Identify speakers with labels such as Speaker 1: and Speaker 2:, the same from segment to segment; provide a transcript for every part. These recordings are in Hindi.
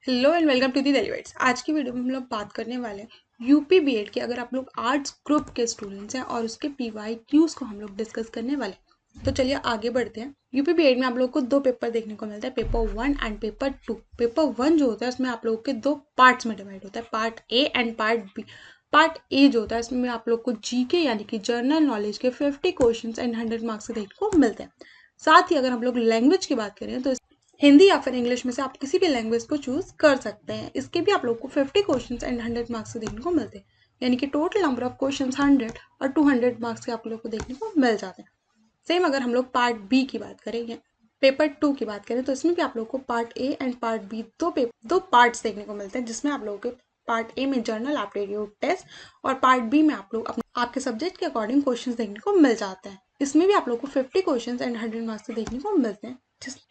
Speaker 1: Hello and welcome to the डेलीवेट्स। आज की वीडियो में हम लोग बात करने वाले हैं यूपी बीएड के। अगर आप लोग आर्ट्स ग्रुप के स्टूडेंट्स हैं और उसके पीवाई क्यूज को हम लोग डिस्कस करने वाले हैं। तो चलिए आगे बढ़ते हैं। यूपी बीएड में आप लोग को दो पेपर देखने को मिलता है, पेपर 1 एंड पेपर 2। पेपर 1 जो होता है उसमें आप लोगों के दो पार्ट्स में डिवाइड होता है, part A and part B. Part A जो होता है इसमें आप लोग को जीके यानी कि जनरल नॉलेज के 50 क्वेश्चन एंड 100 मार्क्स के देखने को मिलते हैं। साथ ही अगर हम लोग लैंग्वेज की बात करें तो हिंदी या फिर इंग्लिश में से आप किसी भी लैंग्वेज को चूज कर सकते हैं। इसके भी आप लोग को 50 क्वेश्चंस एंड 100 मार्क्स देखने को मिलते हैं, यानी कि टोटल नंबर ऑफ क्वेश्चंस 100 और 200 मार्क्स के आप लोग को देखने को मिल जाते हैं। सेम अगर हम लोग पार्ट बी की बात करें या पेपर 2 की बात करें तो इसमें भी आप लोग को part A and part B दो पार्ट्स देखने को मिलते हैं, जिसमें आप लोगों के पार्ट ए में जनरल एप्टीट्यूड टेस्ट और पार्ट बी में आप लोग आपके सब्जेक्ट के अकॉर्डिंग क्वेश्चंस देखने को मिल जाते हैं। इसमें भी आप लोग को 50 क्वेश्चंस एंड 100 मार्क्स देखने को मिलते हैं,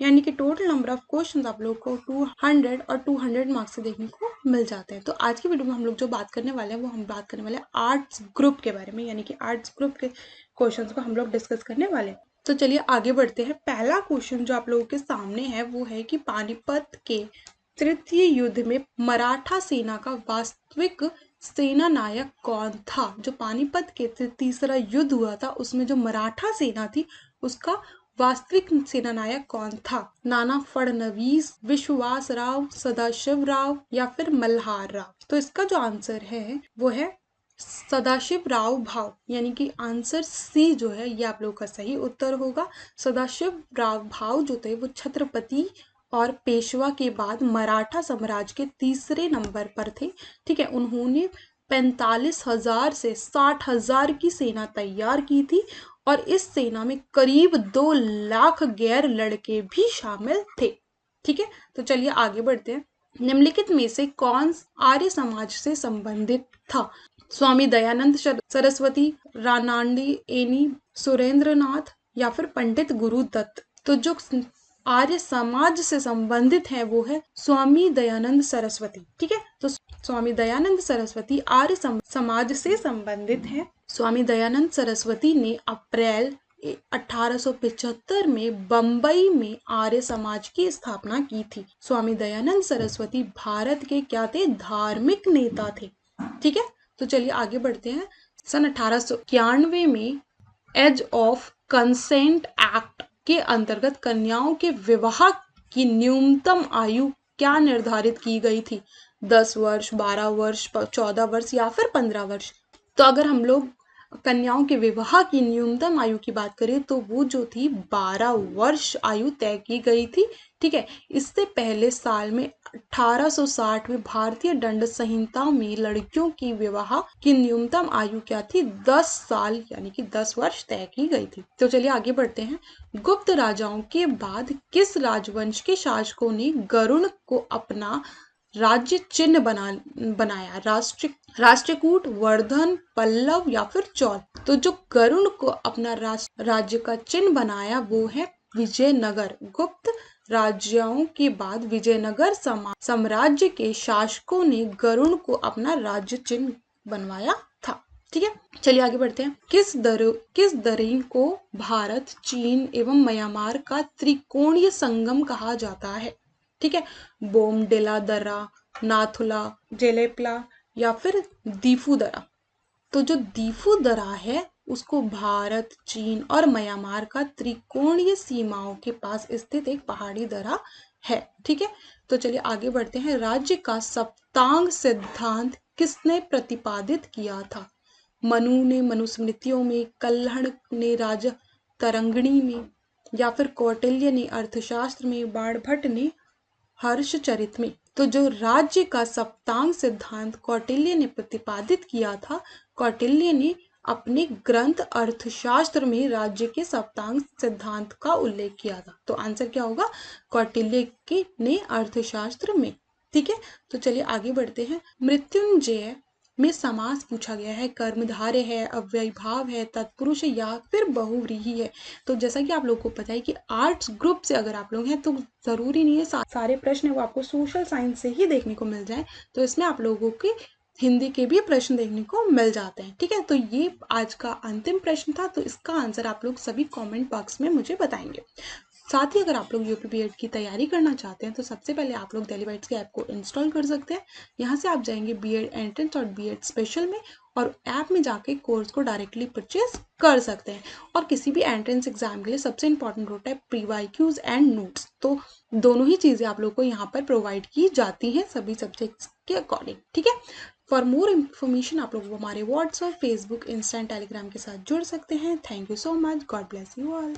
Speaker 1: यानी कि टोटल नंबर ऑफ क्वेश्चंस आप लोग को 200 और 200 मार्क्स से देखने को मिल जाते हैं। तो आज की वीडियो में हम लोग जो बात करने वाले हैं वो हम बात करने वाले हैं आर्ट्स ग्रुप के बारे में, यानी कि आर्ट्स ग्रुप के क्वेश्चंस को हम लोग डिस्कस करने वाले हैं। तो चलिए आगे बढ़ते हैं। पहला क्वेश्चन जो आप लोगों के सामने है वो है कि पानीपत के तृतीय युद्ध में मराठा सेना का वास्तविक सेना नायक कौन था। जो पानीपत के तीसरा युद्ध हुआ था उसमें जो मराठा सेना थी उसका वास्तविक सेना नायक कौन था। नाना फडणवीस, विश्वास राव, सदाशिव राव या फिर मल्हार राव। तो इसका जो आंसर है वो है सदाशिव राव भाव, यानी कि आंसर सी जो है ये आप लोगों का सही उत्तर होगा। सदाशिव राव भाव जो थे वो छत्रपति और पेशवा के बाद मराठा साम्राज्य के तीसरे नंबर पर थे। ठीक है, उन्होंने 45,000 से 60,000 की सेना तैयार की थी और इस सेना में करीब 2 लाख गैर लड़के भी शामिल थे। ठीक है, तो चलिए आगे बढ़ते हैं। निम्नलिखित में से कौन आर्य समाज से संबंधित था। स्वामी दयानंद सरस्वती, रानांडी एनी, सुरेंद्रनाथ या फिर पंडित गुरुदत्त। तो जो आर्य समाज से संबंधित है वो है स्वामी दयानंद सरस्वती। ठीक है, तो स्वामी दयानंद सरस्वती आर्य समाज से संबंधित है। स्वामी दयानंद सरस्वती ने अप्रैल 1875 में बंबई में आर्य समाज की स्थापना की थी। स्वामी दयानंद सरस्वती भारत के क्या थे, धार्मिक नेता थे। ठीक है, तो चलिए आगे बढ़ते हैं। सन 1891 में एज ऑफ कंसेंट एक्ट के अंतर्गत कन्याओं के विवाह की न्यूनतम आयु क्या निर्धारित की गई थी। 10 वर्ष, 12 वर्ष, 14 वर्ष या फिर 15 वर्ष। तो अगर हम लोग कन्याओं के विवाह की न्यूनतम आयु की बात करें तो वो जो थी 12 वर्ष आयु तय की गई थी। ठीक है, इससे पहले साल में 1860 में भारतीय दंड संहिता में लड़कियों की विवाह की न्यूनतम आयु क्या थी, 10 साल यानी कि 10 वर्ष तय की गई थी। तो चलिए आगे बढ़ते हैं। गुप्त राजाओं के बाद किस राजवंश के शासकों ने गरुड़ को अपना राज्य चिन्ह बनाया। राष्ट्रकूट, वर्धन, पल्लव या फिर चौल। तो जो गरुड़ को अपना राज्य का चिन्ह बनाया वो है विजयनगर। गुप्त राज्यों के बाद विजयनगर साम्राज्य के शासकों ने गरुड़ को अपना राज्य चिन्ह बनवाया था। ठीक है, चलिए आगे बढ़ते हैं। किस दरी को भारत, चीन एवं म्यांमार का त्रिकोणीय संगम कहा जाता है। ठीक है, बोमडिला दर्रा, नाथुला, जेलेपला या फिर दीफू दर्रा। तो जो दीफू दर्रा है उसको भारत, चीन और म्यांमार का त्रिकोणीय सीमाओं के पास स्थित एक पहाड़ी दर्रा है। ठीक है, तो चलिए आगे बढ़ते हैं। राज्य का सप्तांग सिद्धांत किसने प्रतिपादित किया था। मनु ने मनुस्मृतियों में, कल्हड़ ने राज तरंगिणी में या फिर कौटिल्य ने अर्थशास्त्र में, बाणभट्ट ने हर्षचरित में। तो जो राज्य का सप्तांग सिद्धांत कौटिल्य ने प्रतिपादित किया था, कौटिल्य ने अपने ग्रंथ अर्थशास्त्र में राज्य के सप्तांग सिद्धांत का उल्लेख किया था। तो आंसर क्या होगा, कौटिल्य के ने अर्थशास्त्र में। ठीक है, तो चलिए आगे बढ़ते हैं। मृत्युंजय में समास पूछा गया है, कर्मधारय है, अव्ययीभाव है, तत्पुरुष है या फिर बहुव्रीहि है। तो जैसा कि आप लोगों को पता है कि आर्ट्स ग्रुप से अगर आप लोग हैं तो जरूरी नहीं है सारे प्रश्न वो आपको सोशल साइंस से ही देखने को मिल जाए। तो इसमें आप लोगों के हिंदी के भी प्रश्न देखने को मिल जाते हैं। ठीक है, तो ये आज का अंतिम प्रश्न था, तो इसका आंसर आप लोग सभी कमेंट बॉक्स में मुझे बताएंगे। साथ ही अगर आप लोग यूपी बीएड की तैयारी करना चाहते हैं तो सबसे पहले आप लोग दिल्ली बाइट्स के ऐप को इंस्टॉल कर सकते हैं। यहाँ से आप जाएंगे बीएड एंट्रेंस और बीएड स्पेशल में और ऐप में जाके कोर्स को डायरेक्टली परचेज कर सकते हैं। और किसी भी एंट्रेंस एग्जाम के लिए सबसे इंपॉर्टेंट होता है प्रीवाईक्यूज एंड नोट्स, तो दोनों ही चीज़ें आप लोग को यहाँ पर प्रोवाइड की जाती हैं सभी सब्जेक्ट्स के अकॉर्डिंग, ठीक है। फॉर मोर इन्फॉर्मेशन आप लोग हमारे WhatsApp, Facebook, Insta and Telegram के साथ जुड़ सकते हैं। Thank you so much, God bless you all.